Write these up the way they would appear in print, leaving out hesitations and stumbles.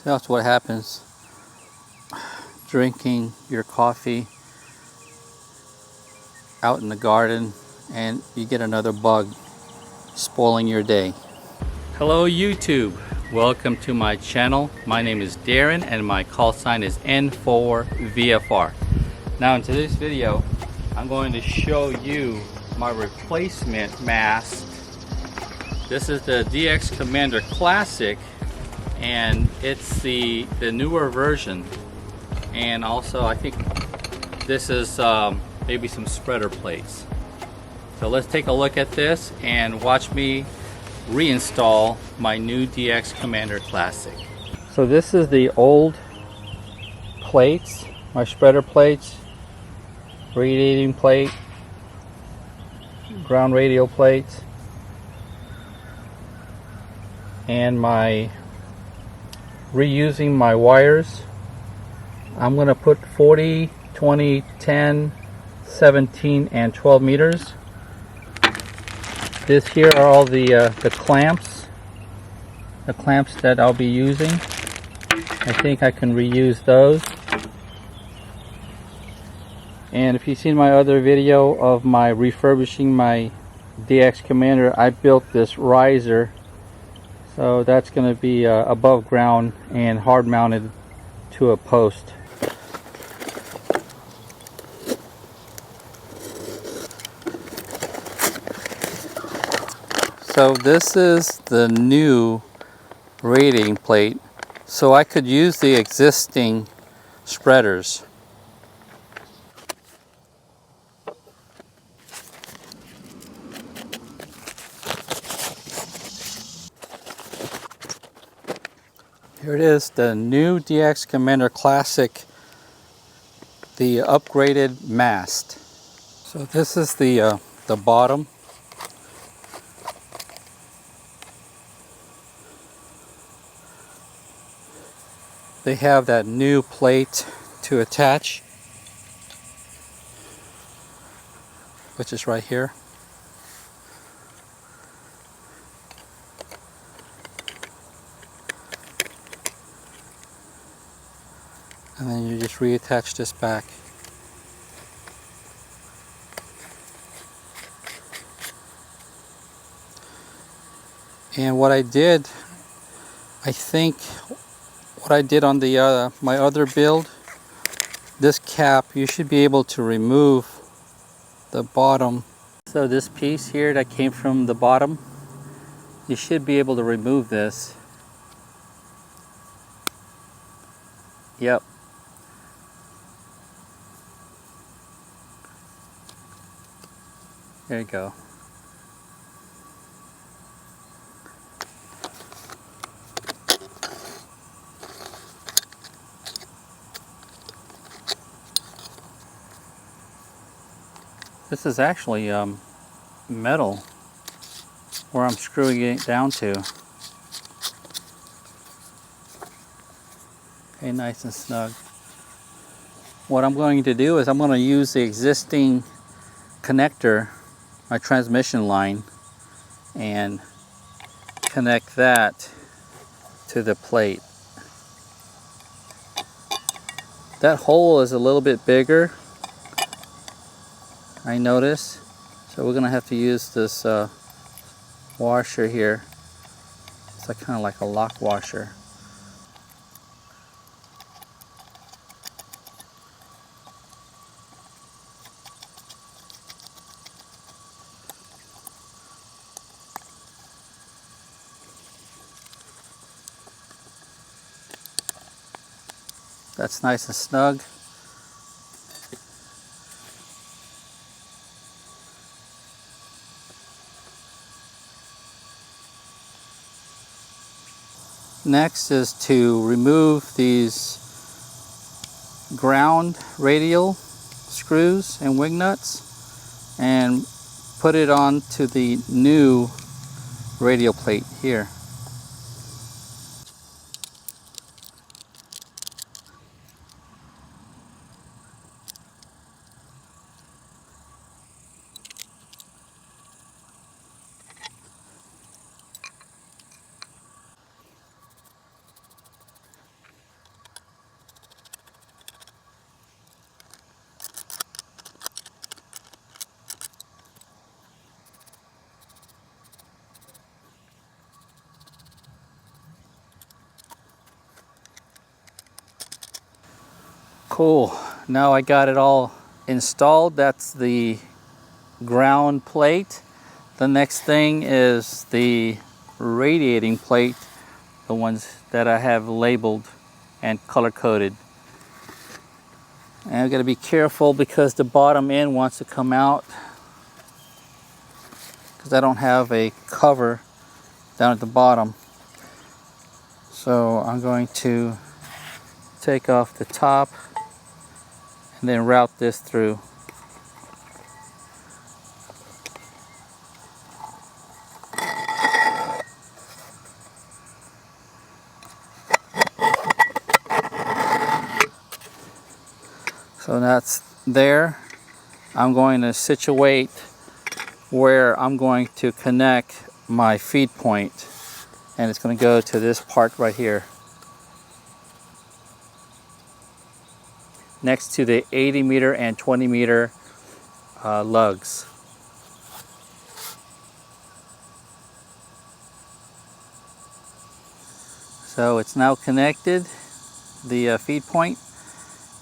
That's what happens drinking your coffee out in the garden and you get another bug spoiling your day. Hello YouTube, welcome to my channel. My name is Darren and my call sign is N4VFR. Now in today's video I'm going to show you my replacement mast. This is the DX Commander Classic and it's the newer version, and also I think this is maybe some spreader plates. So let's take a look at this and watch me reinstall my new DX Commander Classic. So this is the old plates, my spreader plates, radiating plate, ground radial plates, and my reusing my wires. I'm going to put 40, 20, 10, 17, and 12 meters. This here are all the clamps that I'll be using. I think I can reuse those. And if you've seen my other video of my refurbishing my DX Commander, I built this riser. So that's going to be above ground and hard mounted to a post. So this is the new radiating plate, so I could use the existing spreaders. Here it is, the new DX Commander Classic, the upgraded mast. So this is the bottom. They have that new plate to attach, which is right here. And then you just reattach this back. And what I did, I think what I did on the my other build, this cap, you should be able to remove the bottom. So this piece here that came from the bottom, you should be able to remove this. Yep. There you go. This is actually metal where I'm screwing it down to. Okay, nice and snug. What I'm going to do is I'm going to use the existing connector, my transmission line, and connect that to the plate. That hole is a little bit bigger, I notice, so we're gonna have to use this washer here. It's like kind of like a lock washer. That's nice and snug. Next is to remove these ground radial screws and wing nuts and put it onto the new radial plate here. Cool. Now I got it all installed. That's the ground plate. The next thing is the radiating plate, the ones that I have labeled and color coded. And I've got to be careful because the bottom end wants to come out because I don't have a cover down at the bottom. So I'm going to take off the top and then route this through. So that's there. I'm going to situate where I'm going to connect my feed point, and it's going to go to this part right here next to the 80 meter and 20 meter lugs. So it's now connected, the feed point,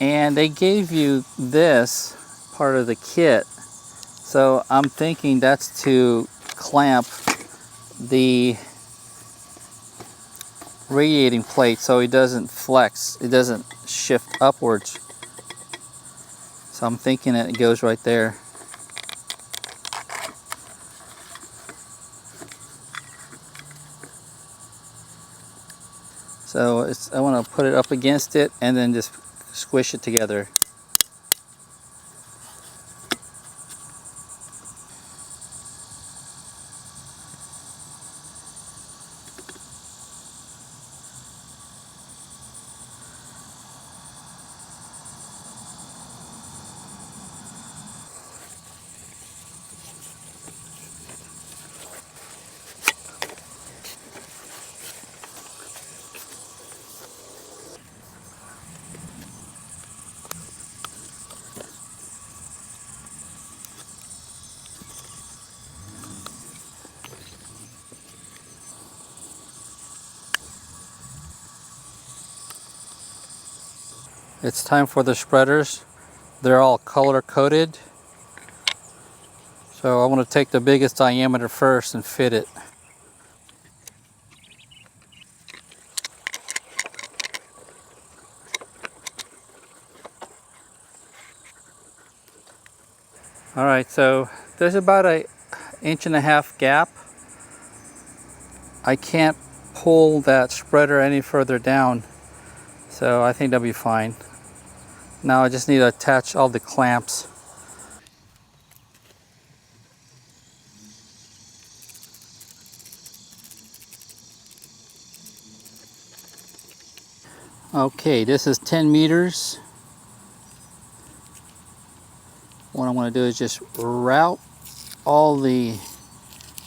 and they gave you this part of the kit. So I'm thinking that's to clamp the radiating plate so it doesn't flex, it doesn't shift upwards. So I'm thinking that it goes right there. So I want to put it up against it and then just squish it together. It's time for the spreaders. They're all color coded. So I want to take the biggest diameter first and fit it. Alright, so there's about an 1.5 inch gap. I can't pull that spreader any further down, so I think that'll be fine. Now I just need to attach all the clamps. Okay, this is 10 meters. What I'm going to do is just route all the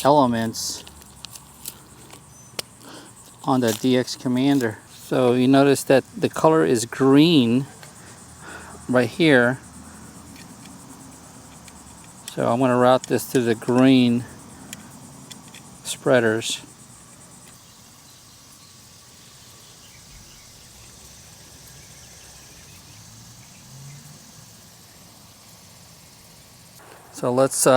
elements on the DX Commander. So you notice that the color is green right here. So I'm going to route this to the green spreaders. So let's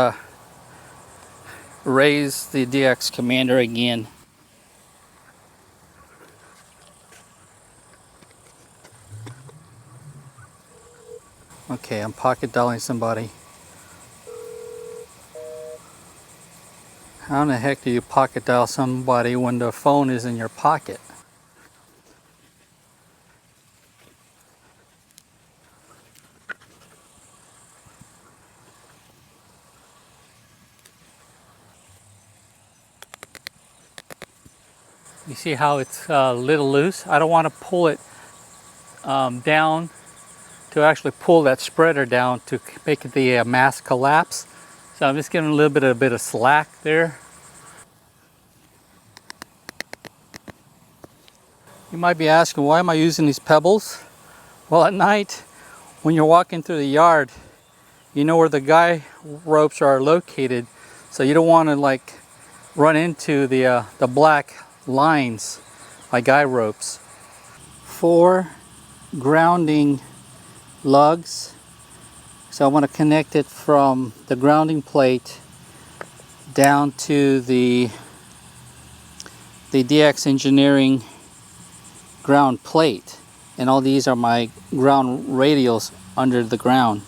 raise the DX Commander again. Okay, I'm pocket dialing somebody. How in the heck do you pocket dial somebody when the phone is in your pocket? You see how it's a little loose? I don't want to pull it down to actually pull that spreader down to make the mast collapse. So I'm just giving a little bit of slack there. You might be asking, why am I using these pebbles? Well, at night when you're walking through the yard, you know where the guy ropes are located, so you don't want to like run into the black lines like guy ropes. For grounding lugs. So I want to connect it from the grounding plate down to the DX Engineering ground plate. And all these are my ground radials under the ground.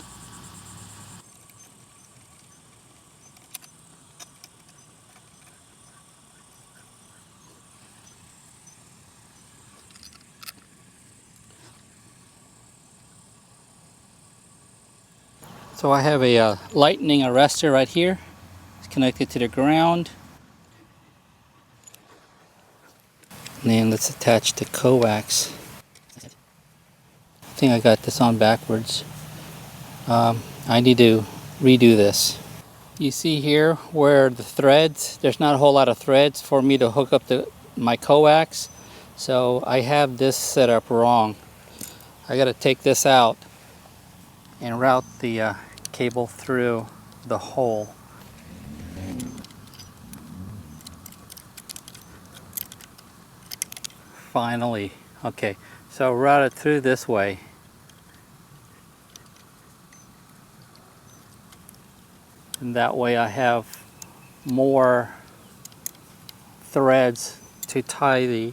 So I have a lightning arrestor right here. It's connected to the ground. And then let's attach the coax. I think I got this on backwards. I need to redo this. You see here where the threads, there's not a whole lot of threads for me to hook up my coax. So I have this set up wrong. I got to take this out and route the cable through the hole. Finally. Okay, so route it through this way. And that way I have more threads to tie the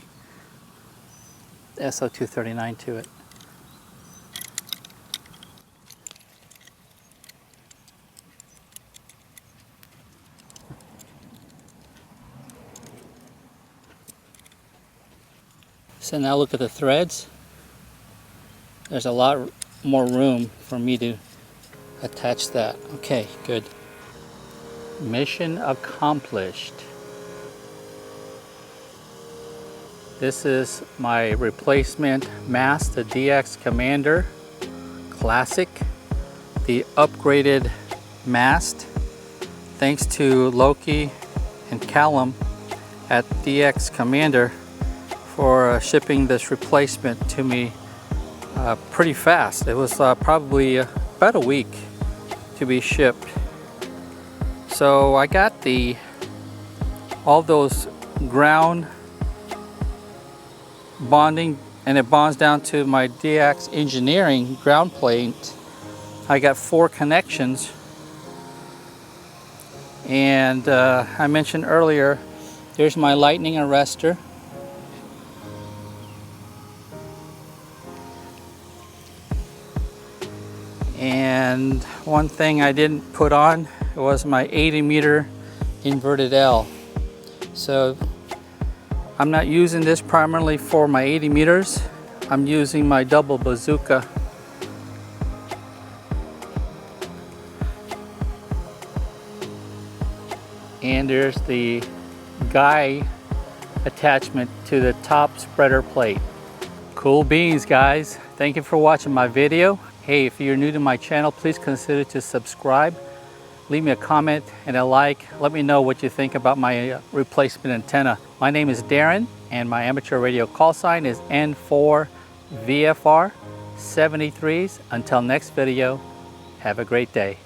SO239 to it. So now look at the threads. There's a lot more room for me to attach that. Okay, good. Mission accomplished. This is my replacement mast, the DX Commander Classic, the upgraded mast. Thanks to Loki and Callum at DX Commander for shipping this replacement to me pretty fast. It was probably about a week to be shipped. So I got all those ground bonding, and it bonds down to my DX Engineering ground plate. I got 4 connections, and I mentioned earlier, there's my lightning arrestor. And one thing I didn't put on was my 80-meter inverted L. So I'm not using this primarily for my 80 meters. I'm using my double bazooka. And there's the guy attachment to the top spreader plate. Cool beans, guys. Thank you for watching my video. Hey, if you're new to my channel, please consider to subscribe. Leave me a comment and a like. Let me know what you think about my replacement antenna. My name is Darren, and my amateur radio call sign is N4VFR 73s. Until next video, have a great day.